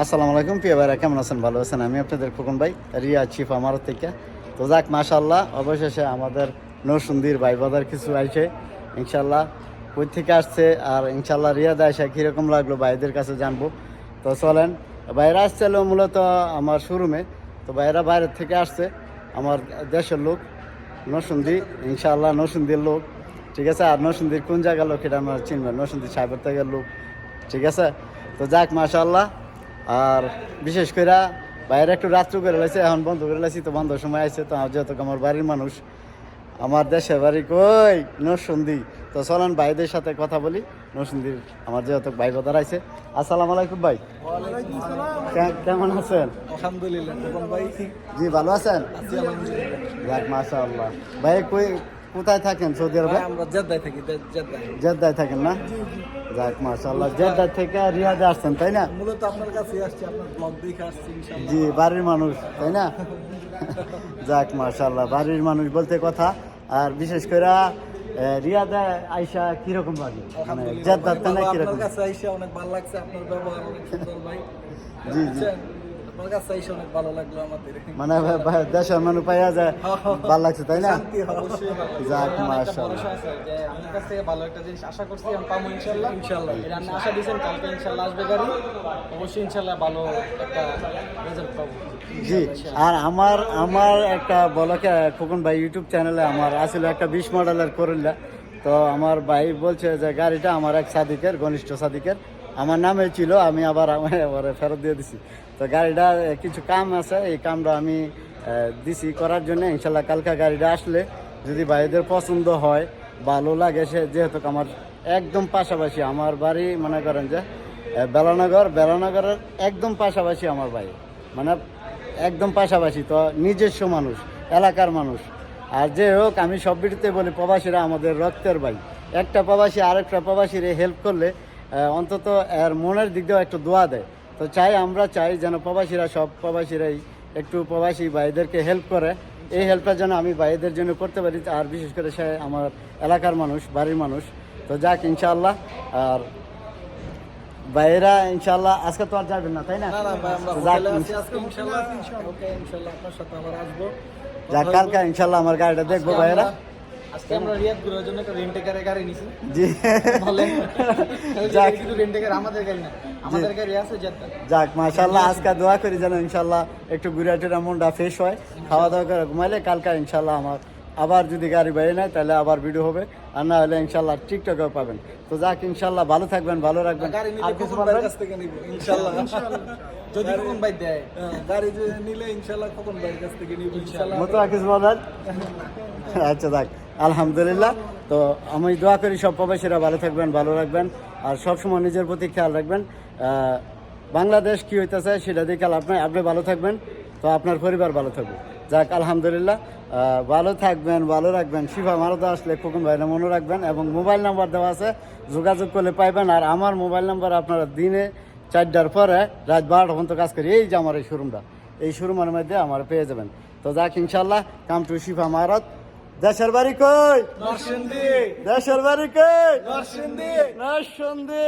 আসসালামু আলাইকুম প্রিয় ভাইরা, কেমন আছেন? ভালো আছেন? আমি আপনাদের খোকন ভাই, রিয়া চিফ আমার থেকে। তো যাক, মাশাআল্লাহ, অবশেষে আমাদের নরসুন্দির ভাই বাজার কিছু আইছে ইনশাল্লাহ। কই থেকে আসছে আর ইনশাল্লাহ রিয়াদ আইসা কীরকম লাগলো ভাইদের কাছে জানবো। তো চলেন, বাইরে আসছিল মূলত আমার শোরুমে। তো বাইরে বাইরের থেকে আসছে আমার দেশের লোক, নরসুন্দি ইনশাআল্লাহ, নরসুন্দির লোক, ঠিক আছে। আর নরসুন্দির কোন জায়গার লোক এটা আমরা চিনবেন, নরসুন্দি সাহেবের থেকে লোক, ঠিক আছে। তো যাক, মাশাআল্লাহ। আর বিশেষ করে বাইরে একটু রাত্র করে লাইছে, এখন বন্ধ করে লাইছি। তো বন্ধ সময় আছে, তো যেহেতু আমার বাড়ির মানুষ, আমার দেশের বাড়ি কই নরসুন্দি। তো চলেন ভাইদের সাথে কথা বলি। নরসুন্দির আমার যেহেতু ভাই বাদার আছে। আসসালামু আলাইকুম ভাই, কেমন আছেন? আলহামদুলিল্লাহ ভাই। জি ভালো আছেন? যাক মাশাআল্লাহ। ভাই কই কোথায় থাকেন? সৌদি আরবে? আমরা জেদ্দায় থাকি। জেদ্দায় থাকেন না? যাক মাশাআল্লাহ, জেদ্দা থেকে রিয়াদে আসছেন তাই না? মূলত আপনার কাছে আসছি, আপনার ব্লগ দেখে আসছি ইনশাআল্লাহ। জি, বাড়ির মানুষ তাই না? যাক মাশাআল্লাহ, বাড়ির মানুষ বলতে কথা। আর বিশেষ করে রিয়াদে আইসা কিরকম লাগে, মানে জেদ্দার থেকে কিরকম? আপনার কাছে আইসা অনেক ভালো লাগছে, আপনার ব্যবহার অনেক সুন্দর ভাই। জি জি, আপনার কাছে আইসা অনেক ভালো লাগলো আমাদের। মানে দেশের মানুষ পাইয়া যায় ভালো লাগছে তাই না? শান্তি অবশ্যই ভালো। যাক একটা মাশাআল্লাহ। ভরসা আছে যে আপনার কাছ থেকে ভালো একটা জিনিস আশা করছি, আমি পাবো ইনশাল্লাহ। ইনশাআল্লাহ। এটা আপনি আশা দিয়েছেন, কালকে ইনশাল্লাহ আসবে গাড়ি, অবশ্যই ইনশাল্লাহ ভালো একটা রেজাল্ট পাবো। জি, আর আমার একটা বলকে খোকন ভাই ইউটিউব চ্যানেলে আমার আসলে একটা 20 মডেলের করলা। তো আমার ভাই বলছে যে গাড়িটা আমার এক সাদিকের, ঘনিষ্ঠ সাদিকের, আমার নামে ছিল, আমি আবার ফেরত দিয়ে দিছি। তো গাড়িটা কিছু কাম আছে, এই কামটা আমি দিছি করার জন্য। ইনশাল্লাহ কালকা গাড়িটা আসলে যদি ভাইদের পছন্দ হয়, ভালো লাগে, সে যেহেতু আমার একদম পাশাপাশি আমার বাড়ি, মনে করেন যে বেলানগরের একদম পাশাপাশি আমার ভাই, মানে একদম পাশাপাশি। তো নিজস্ব মানুষ, এলাকার মানুষ। আর যে হোক, আমি সব ভিডিওতে বলি প্রবাসীরা আমাদের রক্তের ভাই। একটা প্রবাসী আরেকটা প্রবাসীরে হেল্প করলে অন্তত এর মনের দিক দিয়েও একটু দোয়া দেয়। তো আমরা চাই যেন প্রবাসীরা, সব প্রবাসীরাই একটু প্রবাসী ভাইদেরকে হেল্প করে। এই হেল্পটা যেন আমি ভাইদের জন্য করতে পারি, আর বিশেষ করে সে আমার এলাকার মানুষ, বাড়ির মানুষ। তো যাক ইনশাআল্লাহ। আর ভাইয়েরা ইনশাআল্লাহ আজকে তো আর যাবেন না তাই না? না না ভাই, আমরা তো যাক, হোটেলে আছি আজকে ইনশাআল্লাহ। ওকে, ইনশাআল্লাহ আপনার সাথে আবার আসবো। যাক কালকে ইনশাআল্লাহ আমার গাড়িটা দেখবো ভাইয়েরা। আজকে আমরা রিয়াদ ঘোরার জন্য একটা রেন্টেকারে গাড়ি নিছি। জি বলেন, যাক কিন্তু রেন্টেকার আমাদের গাড়ি না, আমাদের গাড়ি আছে জেদ্দা। যাক মাশাআল্লাহ, আজকে দোয়া করি যেন ইনশাআল্লাহ একটু ঘুরে টুরে মনটা ফ্রেশ হয়, খাওয়া দাওয়া করে ঘুমাইলে কালকে ইনশাআল্লাহ আমার আবার যদি গাড়ি বাইরে নেয় তাহলে আবার ভিডিও হবে, আর না হলে ইনশাআল্লাহ টিকটকেও পাবেন। তো যাক ইনশাআল্লাহ, ভালো থাকবেন, ভালো রাখবেন। গাড়ি নিলে আর কিছু খোকন ভাইয়ের বলবেন? কাছ থেকে নিব ইনশাআল্লাহ। যদি কোন ভাই দেয়, গাড়ি যে নিলে ইনশাআল্লাহ খোকন ভাইয়ের কাছ থেকে নিব ইনশাআল্লাহ। মতো আর কিছু বলবেন? আচ্ছা যাক, আলহামদুলিল্লাহ। তো আমি দোয়া করি সব প্রবাসীরা ভালো থাকবেন, ভালো রাখবেন, আর সবসময় নিজের প্রতি খেয়াল রাখবেন। বাংলাদেশ কি হইতেছে সেটা দিয়ে খেয়াল, আপনি ভালো থাকবেন, তো আপনার পরিবার ভালো থাকবে। যাক আলহামদুলিল্লাহ, ভালো থাকবেন, ভালো রাখবেন। শিফা মারদা আসলে খোকন ভাইরা মনে রাখবেন, এবং মোবাইল নাম্বার দেওয়া আছে, যোগাযোগ করলে পাইবেন। আর আমার মোবাইল নাম্বার আপনারা দিনে 4টার পরে রাত 12টা পর্যন্ত কাজ করি। এই যে আমার এই শোরুমটা, এই শোরুমের মধ্যে আমার পেয়ে যাবেন। তো যাক ইনশাল্লাহ, কাম টু শিফা মারদ। দেশের বাড়ি কই? নরসিংদী। দেশের বাড়ি কই? নরসিংদী। নরসিংদী।